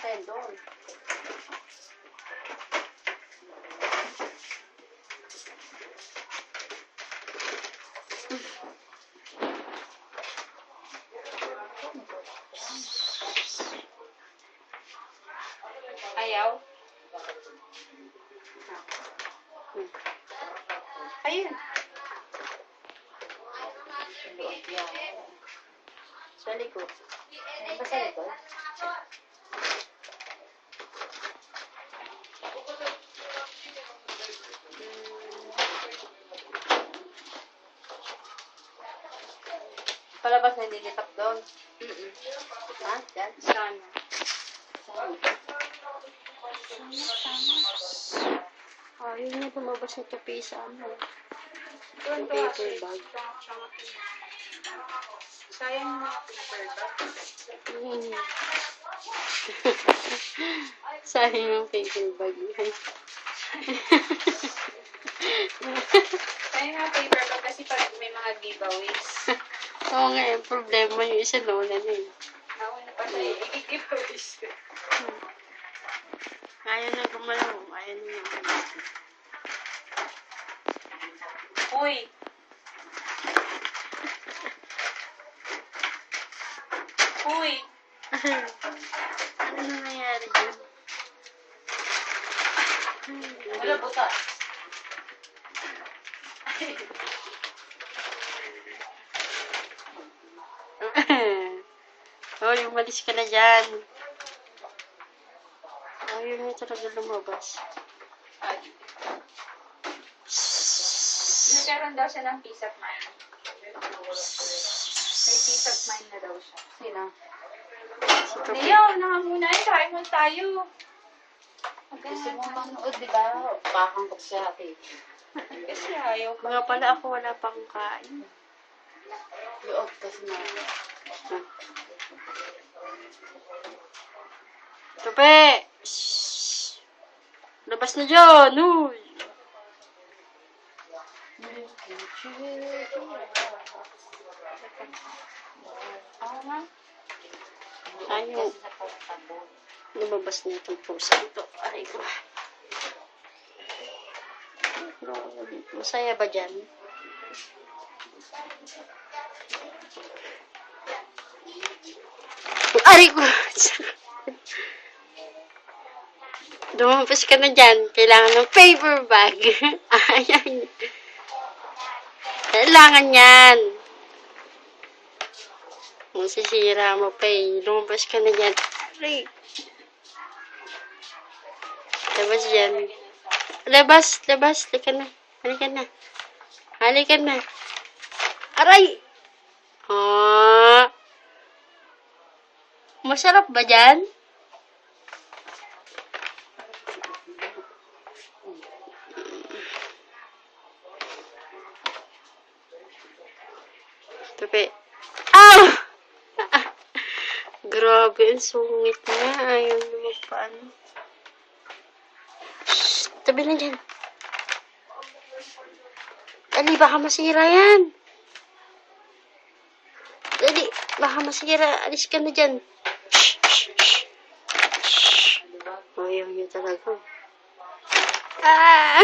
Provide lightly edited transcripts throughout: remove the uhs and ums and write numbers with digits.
yan doon. Ayaw? Ayun. Sa likod. Ano ba sa likod? Palabas na nilitap doon. Ha? Diyan? Sana. Ayaw niya lumabas na tupi sa ano. Doon Yung to paper kasi. bag. Sayang yung mga paper bag. Sayang yung paper bag. Sayang yung mga paper bag kasi pag may mga giveaways. Oo nga, yung problema yung isa nauna na eh. Ako na pa tayo. I-giveaways. Ayaw na gumalaw. Ayaw na gumalaw. Uy! Uy! Ano na nangyari dyan? Wala butas. Oh, umalis ka na dyan. Ayaw niya talaga lumabas. Nagkaroon daw siya ng peace of mind. May peace of mind na daw siya. Sino? Leo, nakamuna. Kain mo tayo. Gusto mo manood, di ba? Pakangkot siya ate. Kasi ayaw ko. Mga pala ako wala pang kain. Loob kasi na. Tupi! Shhh! Labas na dyan! Uy! Oo nga. Ayaw. Lumabas na itong pusa ito. Aray ko. Masaya ba dyan? Aray ko! Lumabas ka na dyan. Kailangan ng paper bag. Ayan. Kailangan yan. Masisira mo pa eh. Lumabas ka na dyan. Aray. Labas dyan. Labas, labas. Halika na. Halika na. Halika na. Aray! Ah. Masarap ba dyan? Tupi. Ow! Grabe, ang sungit niya. Ayaw na magpaano. Shhh! Tabi na dyan. Dali, baka masira yan. Dali, baka masira. Alis ka na dyan. Shhh! Shhh! Shhh! Ayaw niya talaga. Ah!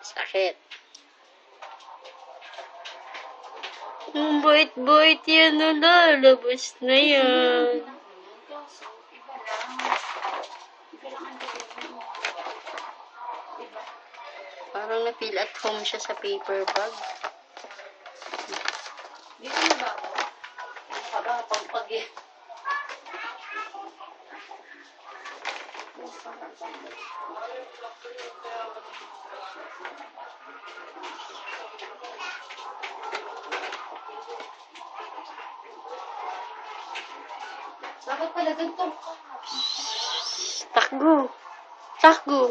Sakit. Ang bait-bait yan na lalabas na yan. Parang na-feel at home siya sa paper bag. Dito na ba ako? Ano ka ba? Pagpag-i. Bakit pala ganito? Takbo. Takbo.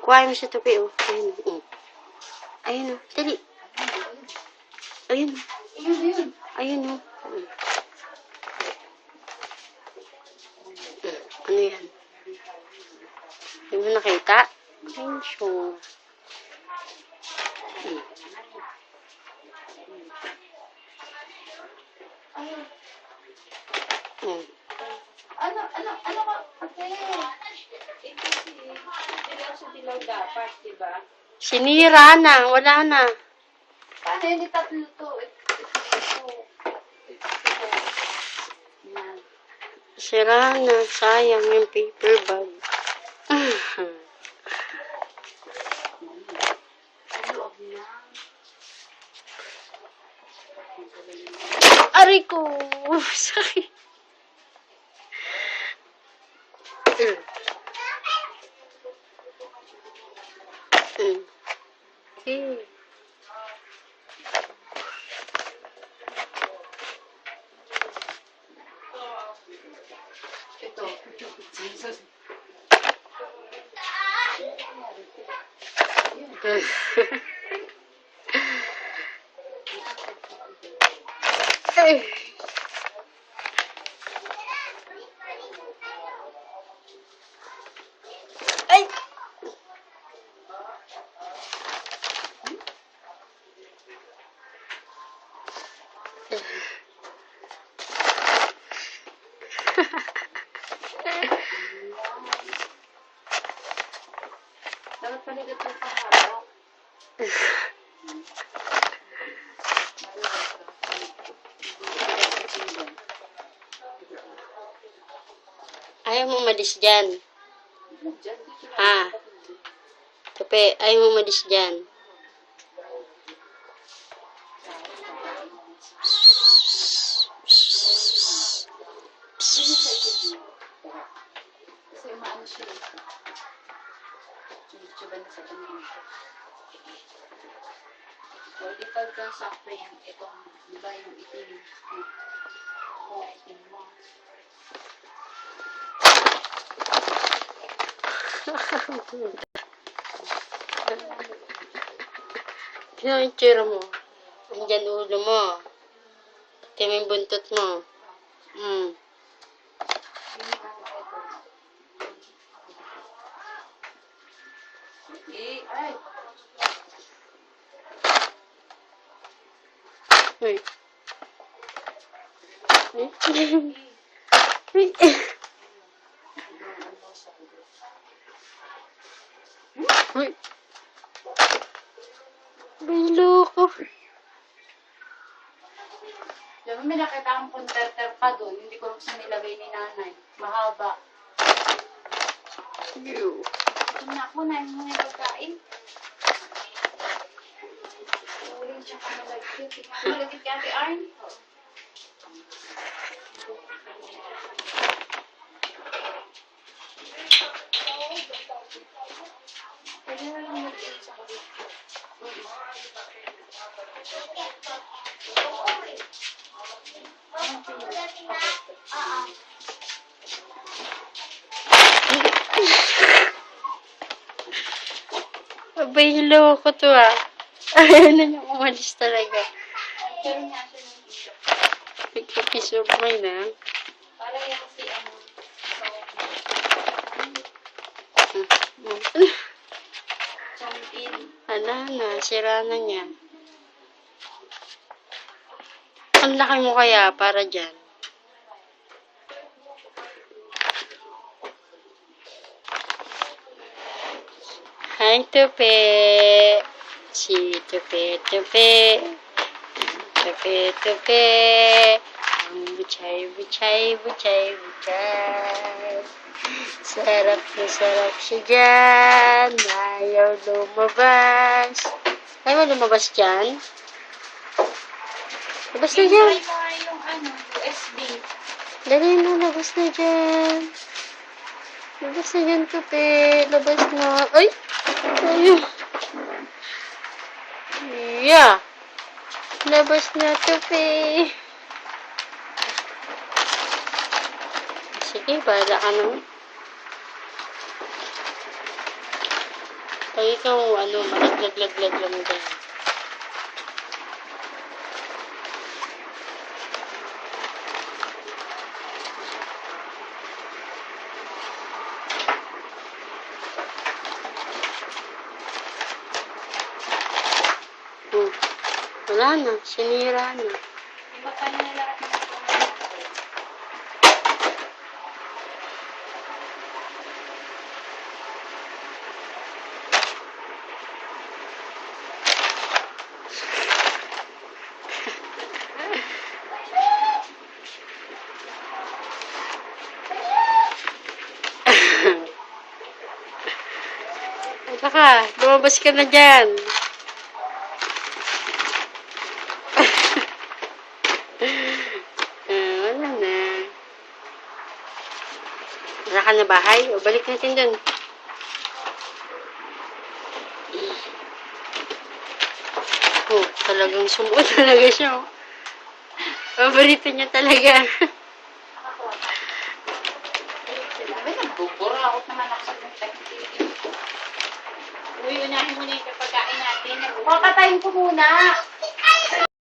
Kuhain mo siya tupi, oh. Ayun, oh. Ayun, oh. Dali. Ayun. Ayun. Ayun, oh. Ano yan? Hindi mo nakita? Ayun siya. tatlo dapat, di ba? Sinira na. Wala na. Paano hindi tatlo to? Ito. Yan. Sira na. Sayang yung paper bag. Sa loob na. Aray ko. Sakit. Okay. Ito. Ay. Ay. Dapat pala dito pahaba. Ayaw mo umalis dyan. Ha? Tupi, ayaw mo umalis dyan. Kasi umaano siya. Chuba na sa ganyan. O, di pagka sakto yan, itong, di ba yung itim? O, itim mo. Tingnan yung tsura mo. Andyan ulo mo. Tingnan yung buntot mo. Ay! Uy. Uy. Uy. Uy. Bilo ko. Diba may nakita akong converter pa doon, hindi ko lang saan nilagay ni nanay. Mahaba. Ew. Ito na ako, nahin mo yung pagkain. Uling siya ka malagkit. Malagkit ka, Ate Arn? Pwede na lang magkit sa kulit. Bilo ko to ah. Ayaw na niya umalis talaga. Pero nga siya ng dito. Pick a piece of mine ah. Para yan si ano. Champin. Ala na, sira na niya. Ang laki mo kaya para dyan. Hi, Tupi. Si Tupi, Tupi. Tupi, Tupi. Buchay, buchay, buchay, buchay. Sarap na sarap siya dyan. Ayaw lumabas. Ayaw mo lumabas dyan? Labas na dyan. Try mo nga yung ano, USB. Dali na, labas na dyan. Labas na dyan, Tupi. Labas na. Ay! Ayun. Yeah. Labas na, Tupi. Sige, bahala ka naman. Pag ikaw, malaglag-laglag lang dyan. Wala na, sinira na. Iba pa na lahat ng ka. Lumabas ka na dyan. Wala na. Wala ka na bahay? O, balik natin dun. Oh, talagang sumuot talaga siya. Oh. Paborito niya talaga. Sabi na, buburakot naman ako sa nagtagpili. Uy, unahin mo na yung pagkain natin. Papatayin ko muna.